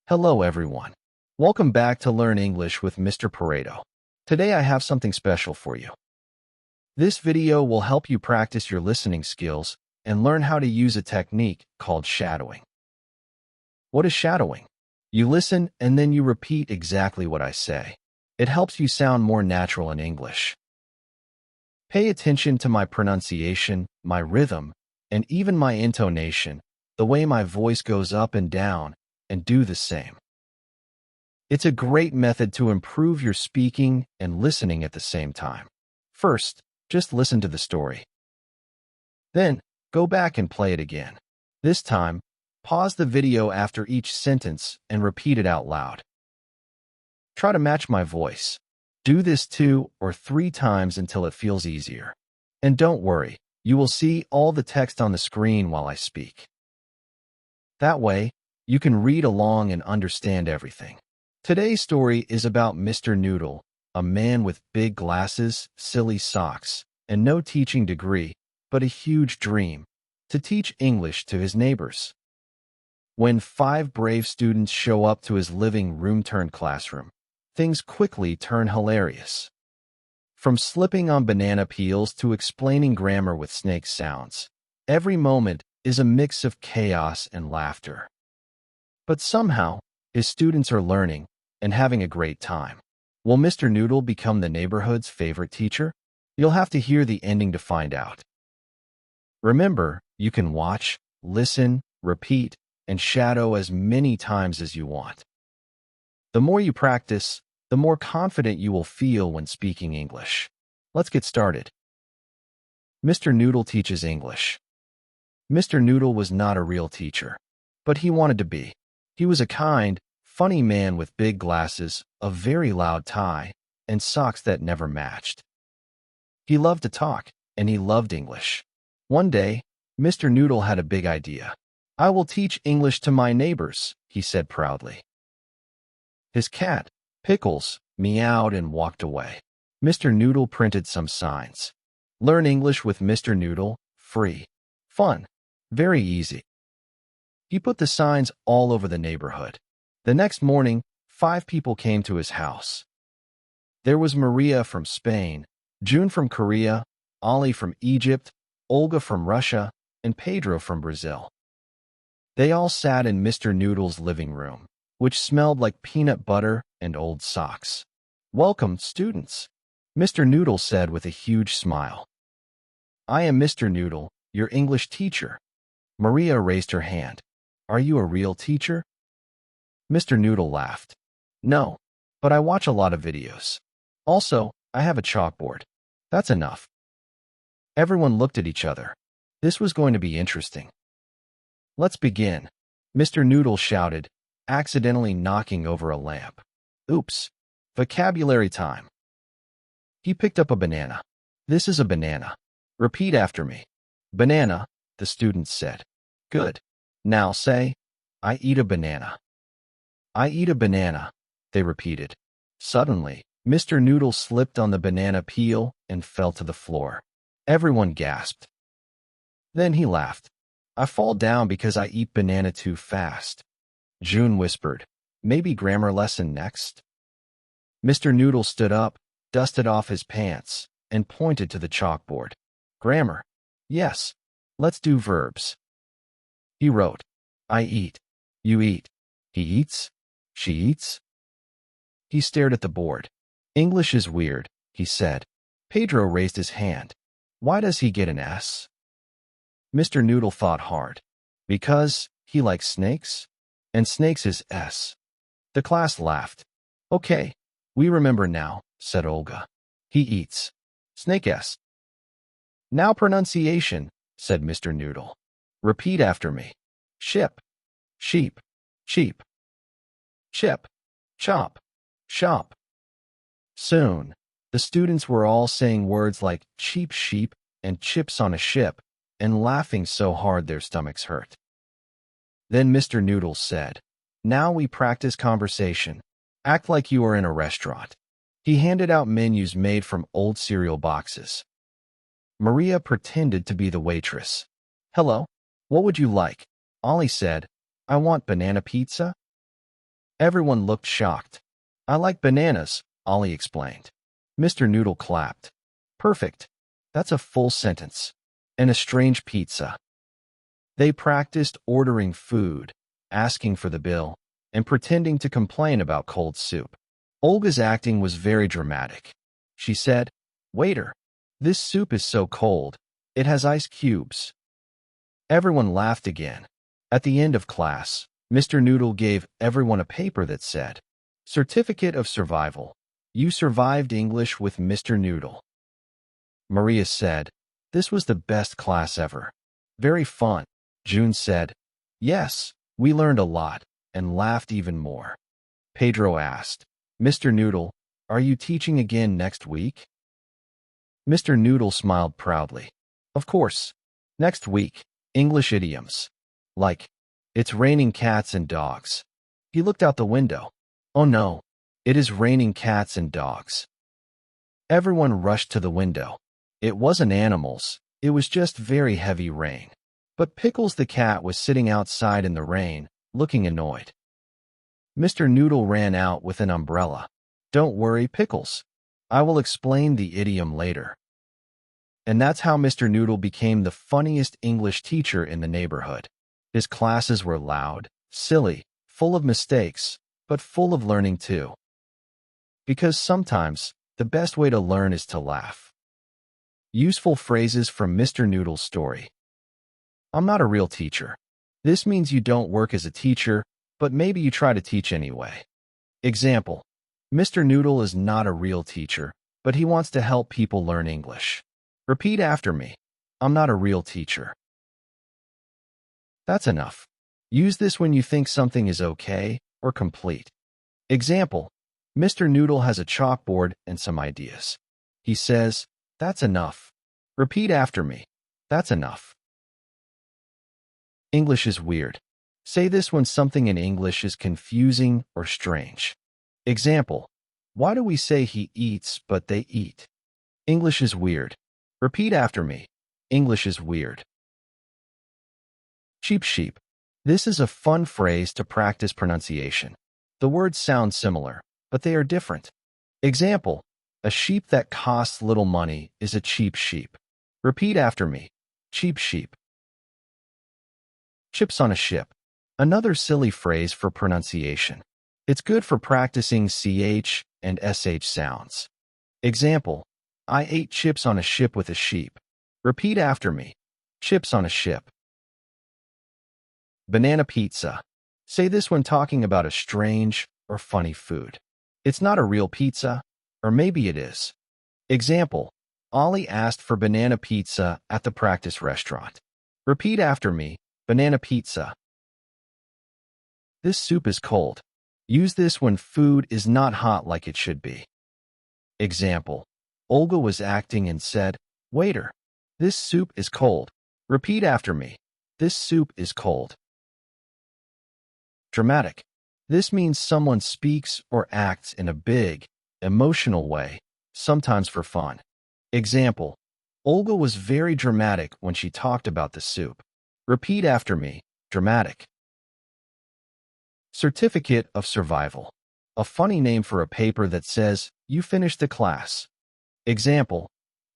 Hello everyone. Welcome back to Learn English with Mr. Pareto. Today I have something special for you. This video will help you practice your listening skills and learn how to use a technique called shadowing. What is shadowing? You listen and then you repeat exactly what I say. It helps you sound more natural in English. Pay attention to my pronunciation, my rhythm, and even my intonation, the way my voice goes up and down, and do the same. It's a great method to improve your speaking and listening at the same time. First, just listen to the story. Then, go back and play it again. This time, pause the video after each sentence and repeat it out loud. Try to match my voice. Do this 2 or 3 times until it feels easier. And don't worry, you will see all the text on the screen while I speak. That way, you can read along and understand everything. Today's story is about Mr. Noodle, a man with big glasses, silly socks, and no teaching degree, but a huge dream, to teach English to his neighbors. When 5 brave students show up to his living room-turned-classroom, things quickly turn hilarious. From slipping on banana peels to explaining grammar with snake sounds, every moment is a mix of chaos and laughter. But somehow, his students are learning and having a great time. Will Mr. Noodle become the neighborhood's favorite teacher? You'll have to hear the ending to find out. Remember, you can watch, listen, repeat, and shadow as many times as you want. The more you practice, the more confident you will feel when speaking English. Let's get started. Mr. Noodle teaches English. Mr. Noodle was not a real teacher, but he wanted to be. He was a kind, funny man with big glasses, a very loud tie, and socks that never matched. He loved to talk, and he loved English. One day, Mr. Noodle had a big idea. "I will teach English to my neighbors," he said proudly. His cat, Pickles, meowed and walked away. Mr. Noodle printed some signs. Learn English with Mr. Noodle, free. Fun. Very easy. He put the signs all over the neighborhood. The next morning, 5 people came to his house. There was Maria from Spain, June from Korea, Ali from Egypt, Olga from Russia, and Pedro from Brazil. They all sat in Mr. Noodle's living room, which smelled like peanut butter and old socks. "Welcome, students," Mr. Noodle said with a huge smile. "I am Mr. Noodle, your English teacher." Maria raised her hand. "Are you a real teacher?" Mr. Noodle laughed. "No, but I watch a lot of videos. Also, I have a chalkboard. That's enough." Everyone looked at each other. This was going to be interesting. "Let's begin," Mr. Noodle shouted, accidentally knocking over a lamp. "Oops. Vocabulary time." He picked up a banana. "This is a banana. Repeat after me." "Banana," the students said. "Good. Now say, 'I eat a banana.'" "I eat a banana," they repeated. Suddenly, Mr. Noodle slipped on the banana peel and fell to the floor. Everyone gasped. Then he laughed. "I fall down because I eat banana too fast." June whispered, "Maybe grammar lesson next?" Mr. Noodle stood up, dusted off his pants, and pointed to the chalkboard. "Grammar. Yes. Let's do verbs." He wrote, "I eat. You eat. He eats. She eats." He stared at the board. "English is weird," he said. Pedro raised his hand. "Why does he get an S?" Mr. Noodle thought hard. "Because he likes snakes? And snakes is S." The class laughed. "Okay, we remember now," said Olga. "He eats. Snake S." "Now pronunciation," said Mr. Noodle. "Repeat after me. Ship. Sheep. Cheap. Chip. Chop. Shop." Soon, the students were all saying words like cheap sheep and chips on a ship and laughing so hard their stomachs hurt. Then Mr. Noodle said, "Now we practice conversation. Act like you are in a restaurant." He handed out menus made from old cereal boxes. Maria pretended to be the waitress. "Hello, what would you like?" Ollie said, "I want banana pizza." Everyone looked shocked. I like bananas, Ollie explained. Mr. Noodle clapped. Perfect. That's a full sentence. And a strange pizza. They practiced ordering food, asking for the bill, and pretending to complain about cold soup. Olga's acting was very dramatic. She said, "Waiter, this soup is so cold. It has ice cubes." Everyone laughed again. At the end of class, Mr. Noodle gave everyone a paper that said, "Certificate of Survival. You survived English with Mr. Noodle." Maria said, "This was the best class ever. Very fun." June said, "Yes, we learned a lot," and laughed even more. Pedro asked, "Mr. Noodle, are you teaching again next week?" Mr. Noodle smiled proudly. "Of course. Next week, English idioms. Like, it's raining cats and dogs." He looked out the window. "Oh no, it is raining cats and dogs." Everyone rushed to the window. It wasn't animals, it was just very heavy rain. But Pickles the cat was sitting outside in the rain, looking annoyed. Mr. Noodle ran out with an umbrella. "Don't worry, Pickles. I will explain the idiom later." And that's how Mr. Noodle became the funniest English teacher in the neighborhood. His classes were loud, silly, full of mistakes, but full of learning too. Because sometimes, the best way to learn is to laugh. Useful phrases from Mr. Noodle's story. I'm not a real teacher. This means you don't work as a teacher, but maybe you try to teach anyway. Example: Mr. Noodle is not a real teacher, but he wants to help people learn English. Repeat after me. I'm not a real teacher. That's enough. Use this when you think something is okay or complete. Example: Mr. Noodle has a chalkboard and some ideas. He says, "That's enough." Repeat after me. That's enough. English is weird. Say this when something in English is confusing or strange. Example: Why do we say he eats but they eat? English is weird. Repeat after me. English is weird. Cheap sheep. This is a fun phrase to practice pronunciation. The words sound similar, but they are different. Example: A sheep that costs little money is a cheap sheep. Repeat after me. Cheap sheep. Chips on a ship. Another silly phrase for pronunciation. It's good for practicing CH and SH sounds. Example: I ate chips on a ship with a sheep. Repeat after me. Chips on a ship. Banana pizza. Say this when talking about a strange or funny food. It's not a real pizza, or maybe it is. Example: Ollie asked for banana pizza at the practice restaurant. Repeat after me. Banana pizza. This soup is cold. Use this when food is not hot like it should be. Example: Olga was acting and said, "Waiter, this soup is cold." Repeat after me. This soup is cold. Dramatic. This means someone speaks or acts in a big, emotional way, sometimes for fun. Example: Olga was very dramatic when she talked about the soup. Repeat after me. Dramatic. Certificate of Survival. A funny name for a paper that says, "You finished the class." Example: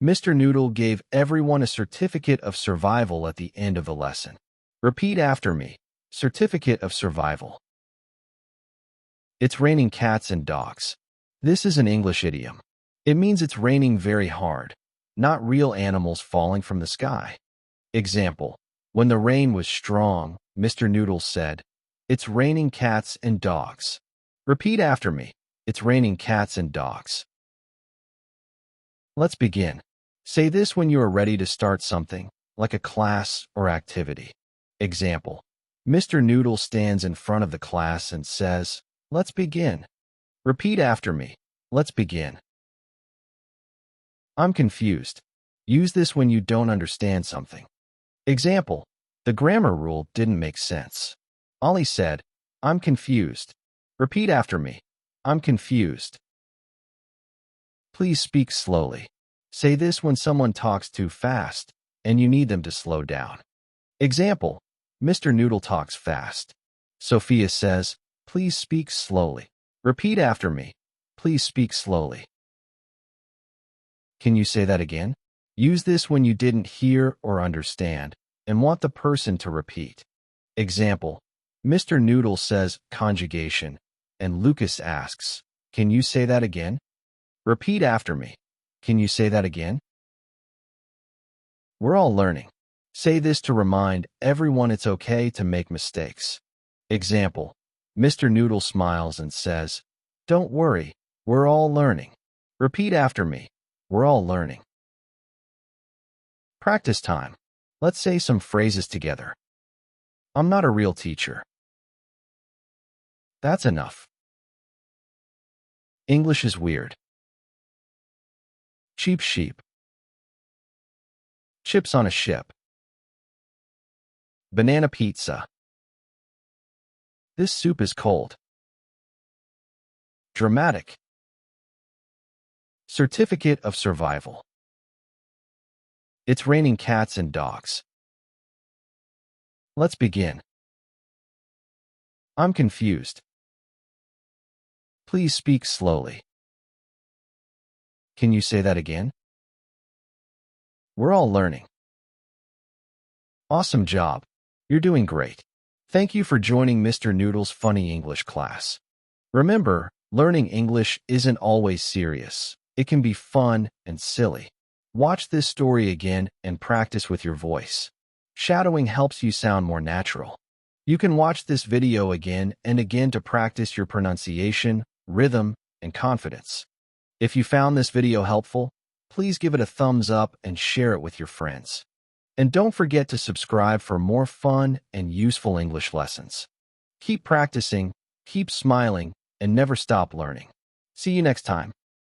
Mr. Noodle gave everyone a certificate of survival at the end of the lesson. Repeat after me. Certificate of Survival. It's raining cats and dogs. This is an English idiom. It means it's raining very hard, not real animals falling from the sky. Example: When the rain was strong, Mr. Noodle said, "It's raining cats and dogs." Repeat after me. It's raining cats and dogs. Let's begin. Say this when you are ready to start something, like a class or activity. Example: Mr. Noodle stands in front of the class and says, "Let's begin." Repeat after me. Let's begin. I'm confused. Use this when you don't understand something. Example: The grammar rule didn't make sense. Ollie said, "I'm confused." Repeat after me. I'm confused. Please speak slowly. Say this when someone talks too fast and you need them to slow down. Example: Mr. Noodle talks fast. Sophia says, Please speak slowly. Repeat after me. Please speak slowly. Can you say that again? Use this when you didn't hear or understand and want the person to repeat. Example, Mr. Noodle says conjugation, and Lucas asks, "Can you say that again?" Repeat after me. Can you say that again? We're all learning. Say this to remind everyone it's okay to make mistakes. Example, Mr. Noodle smiles and says, "Don't worry, we're all learning." Repeat after me. We're all learning. Practice time. Let's say some phrases together. I'm not a real teacher. That's enough. English is weird. Cheap sheep. Chips on a ship. Banana pizza. This soup is cold. Dramatic. Certificate of survival. It's raining cats and dogs. Let's begin. I'm confused. Please speak slowly. Can you say that again? We're all learning. Awesome job. You're doing great. Thank you for joining Mr. Noodle's funny English class. Remember, learning English isn't always serious. It can be fun and silly. Watch this story again and practice with your voice. Shadowing helps you sound more natural. You can watch this video again and again to practice your pronunciation, rhythm, and confidence. If you found this video helpful, please give it a thumbs up and share it with your friends. And don't forget to subscribe for more fun and useful English lessons. Keep practicing, keep smiling, and never stop learning. See you next time.